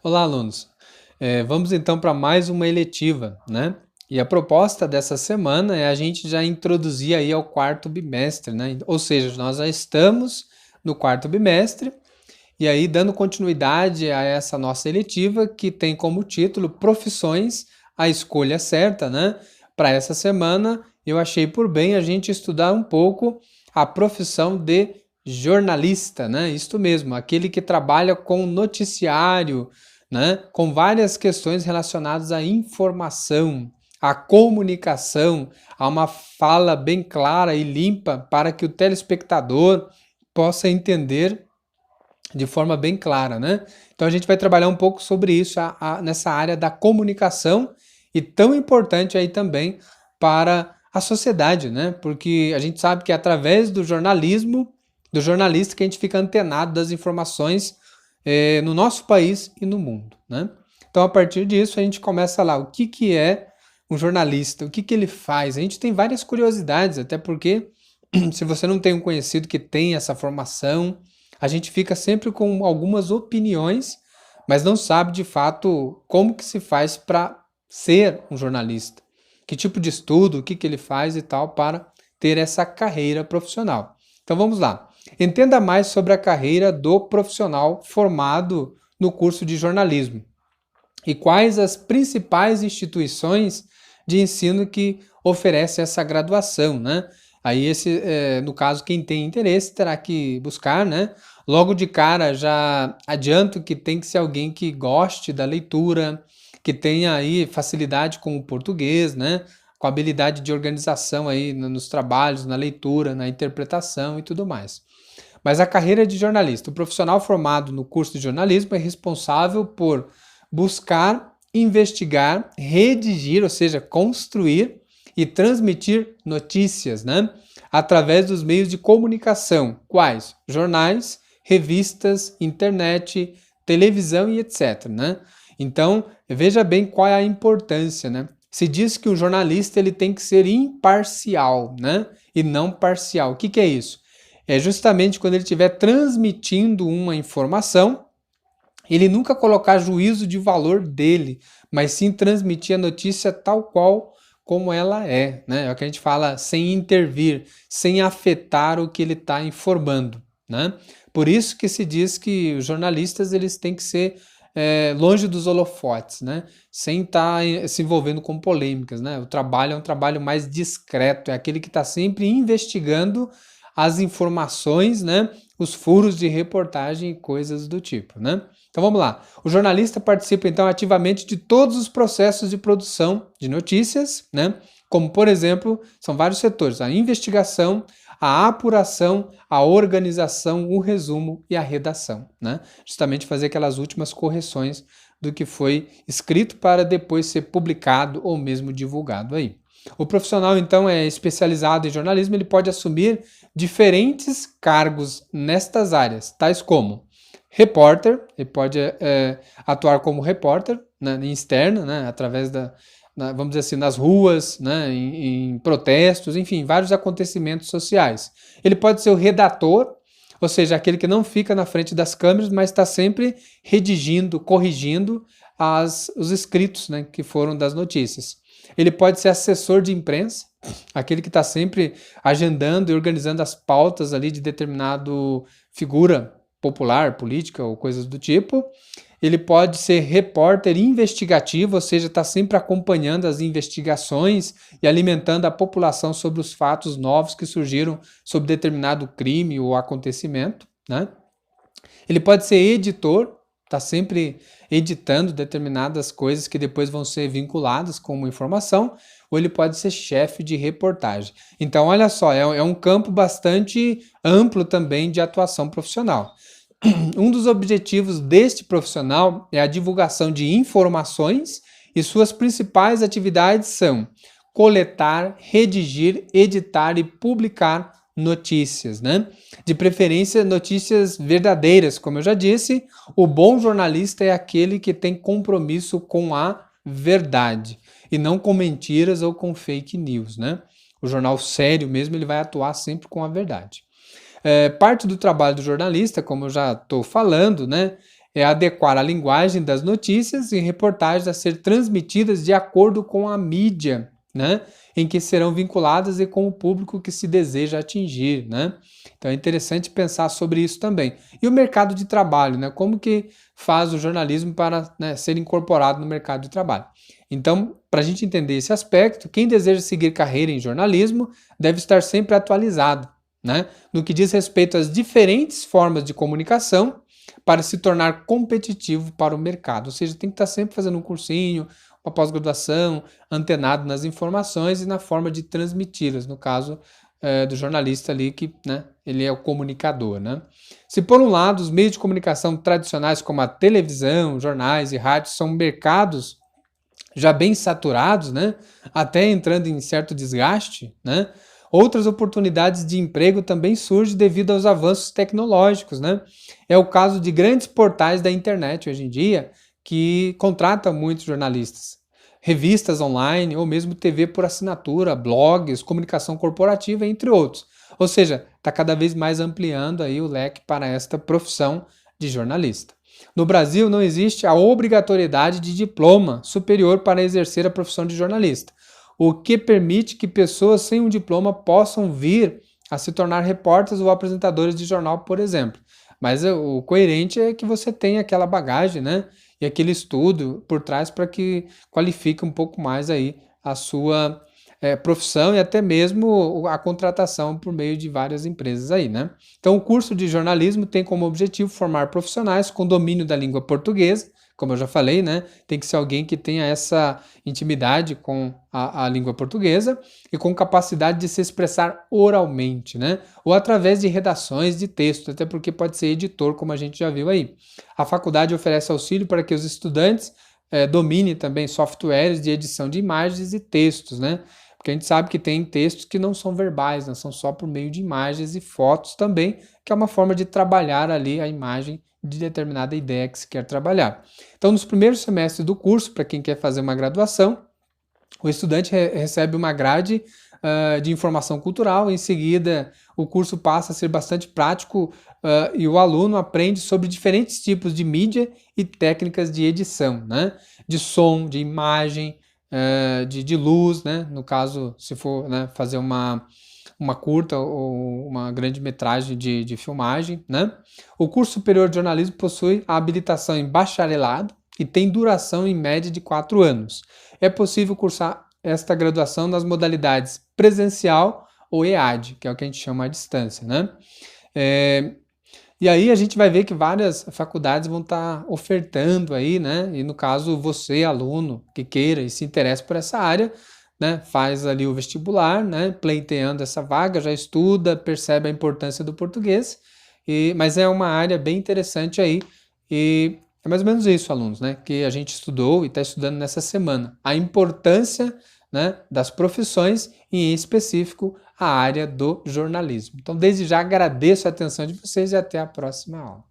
Olá, alunos. Vamos então para mais uma eletiva, né? E a proposta dessa semana é a gente já introduzir aí ao quarto bimestre, né? Ou seja, nós já estamos no quarto bimestre e aí dando continuidade a essa nossa eletiva que tem como título Profissões, a escolha certa, né? Para essa semana eu achei por bem a gente estudar um pouco a profissão de jornalista, né? Isto mesmo, aquele que trabalha com noticiário, né? Com várias questões relacionadas à informação, à comunicação, a uma fala bem clara e limpa para que o telespectador possa entender de forma bem clara, né? Então a gente vai trabalhar um pouco sobre isso nessa área da comunicação e tão importante aí também para a sociedade, né? Porque a gente sabe que é através do jornalismo, do jornalista, que a gente fica antenado das informações no nosso país e no mundo, né? Então a partir disso a gente começa lá, o que é um jornalista, o que ele faz? A gente tem várias curiosidades, até porque se você não tem um conhecido que tem essa formação, a gente fica sempre com algumas opiniões, mas não sabe de fato como que se faz para ser um jornalista. Que tipo de estudo, o que ele faz e tal para ter essa carreira profissional. Então vamos lá. Entenda mais sobre a carreira do profissional formado no curso de jornalismo e quais as principais instituições de ensino que oferecem essa graduação, né? Aí no caso, quem tem interesse terá que buscar, né? Logo de cara já adianto que tem que ser alguém que goste da leitura, que tenha aí facilidade com o português, né? Com habilidade de organização aí nos trabalhos, na leitura, na interpretação e tudo mais. Mas a carreira de jornalista, o profissional formado no curso de jornalismo é responsável por buscar, investigar, redigir, ou seja, construir e transmitir notícias, né? Através dos meios de comunicação, quais? Jornais, revistas, internet, televisão e etc, né? Então, veja bem qual é a importância, né? Se diz que o jornalista ele tem que ser imparcial, né? E não parcial. O que é isso? É justamente quando ele estiver transmitindo uma informação, ele nunca colocar juízo de valor dele, mas sim transmitir a notícia tal qual como ela é, né? É o que a gente fala, sem intervir, sem afetar o que ele está informando, né? Por isso que se diz que os jornalistas eles têm que ser longe dos holofotes, né? Sem estar se envolvendo com polêmicas, né? O trabalho é um trabalho mais discreto, é aquele que está sempre investigando as informações, né? Os furos de reportagem e coisas do tipo, né? Então vamos lá. O jornalista participa então ativamente de todos os processos de produção de notícias, né? Como por exemplo, são vários setores: a investigação, a apuração, a organização, o resumo e a redação, né? Justamente fazer aquelas últimas correções do que foi escrito para depois ser publicado ou mesmo divulgado aí. O profissional, então, é especializado em jornalismo, ele pode assumir diferentes cargos nestas áreas, tais como repórter, ele pode atuar como repórter, né, em externa, né, através vamos dizer assim, nas ruas, né, em protestos, enfim, vários acontecimentos sociais. Ele pode ser o redator, ou seja, aquele que não fica na frente das câmeras, mas está sempre redigindo, corrigindo os escritos, né, que foram das notícias. Ele pode ser assessor de imprensa, aquele que está sempre agendando e organizando as pautas ali de determinado figura popular, política ou coisas do tipo. Ele pode ser repórter investigativo, ou seja, está sempre acompanhando as investigações e alimentando a população sobre os fatos novos que surgiram sobre determinado crime ou acontecimento, né? Ele pode ser editor, está sempre editando determinadas coisas que depois vão ser vinculadas com uma informação, ou ele pode ser chefe de reportagem. Então, olha só, é um campo bastante amplo também de atuação profissional. Um dos objetivos deste profissional é a divulgação de informações e suas principais atividades são coletar, redigir, editar e publicar notícias, né? De preferência, notícias verdadeiras, como eu já disse. O bom jornalista é aquele que tem compromisso com a verdade e não com mentiras ou com fake news, né? O jornal sério mesmo, ele vai atuar sempre com a verdade. Parte do trabalho do jornalista, como eu já estou falando, né, é adequar a linguagem das notícias e reportagens a ser transmitidas de acordo com a mídia, né, em que serão vinculadas e com o público que se deseja atingir, né? Então é interessante pensar sobre isso também. E o mercado de trabalho, né? Como que faz o jornalismo para, né, ser incorporado no mercado de trabalho? Então, para a gente entender esse aspecto, quem deseja seguir carreira em jornalismo deve estar sempre atualizado, né, no que diz respeito às diferentes formas de comunicação para se tornar competitivo para o mercado. Ou seja, tem que estar sempre fazendo um cursinho, uma pós-graduação, antenado nas informações e na forma de transmiti-las, no caso do jornalista ali que, né, ele é o comunicador, né? Se por um lado os meios de comunicação tradicionais como a televisão, jornais e rádios são mercados já bem saturados, né, até entrando em certo desgaste, né, outras oportunidades de emprego também surgem devido aos avanços tecnológicos, né? É o caso de grandes portais da internet hoje em dia que contratam muitos jornalistas. Revistas online ou mesmo TV por assinatura, blogs, comunicação corporativa, entre outros. Ou seja, está cada vez mais ampliando aí o leque para esta profissão de jornalista. No Brasil não existe a obrigatoriedade de diploma superior para exercer a profissão de jornalista, o que permite que pessoas sem um diploma possam vir a se tornar repórteres ou apresentadores de jornal, por exemplo. Mas o coerente é que você tenha aquela bagagem, né, e aquele estudo por trás para que qualifique um pouco mais aí a sua profissão e até mesmo a contratação por meio de várias empresas aí, né? Então, o curso de jornalismo tem como objetivo formar profissionais com domínio da língua portuguesa, como eu já falei, né? Tem que ser alguém que tenha essa intimidade com a língua portuguesa e com capacidade de se expressar oralmente, né? Ou através de redações de texto, até porque pode ser editor, como a gente já viu aí. A faculdade oferece auxílio para que os estudantes dominem também softwares de edição de imagens e textos, né? Porque a gente sabe que tem textos que não são verbais, né? São só por meio de imagens e fotos também, que é uma forma de trabalhar ali a imagem de determinada ideia que se quer trabalhar. Então, nos primeiros semestres do curso, para quem quer fazer uma graduação, o estudante recebe uma grade de informação cultural, em seguida o curso passa a ser bastante prático e o aluno aprende sobre diferentes tipos de mídia e técnicas de edição, né? De som, de imagem, de luz, né? No caso, se for, né, fazer uma curta ou uma grande metragem de filmagem, né? O curso superior de jornalismo possui a habilitação em bacharelado e tem duração em média de 4 anos. É possível cursar esta graduação nas modalidades presencial ou EAD, que é o que a gente chama à distância, né? E aí a gente vai ver que várias faculdades vão estar ofertando aí, né? E no caso, você, aluno, que queira e se interessa por essa área, né, faz ali o vestibular, né, pleiteando essa vaga, já estuda, percebe a importância do português, mas é uma área bem interessante aí, e é mais ou menos isso, alunos, né, que a gente estudou e está estudando nessa semana, a importância, né, das profissões e em específico a área do jornalismo. Então, desde já agradeço a atenção de vocês e até a próxima aula.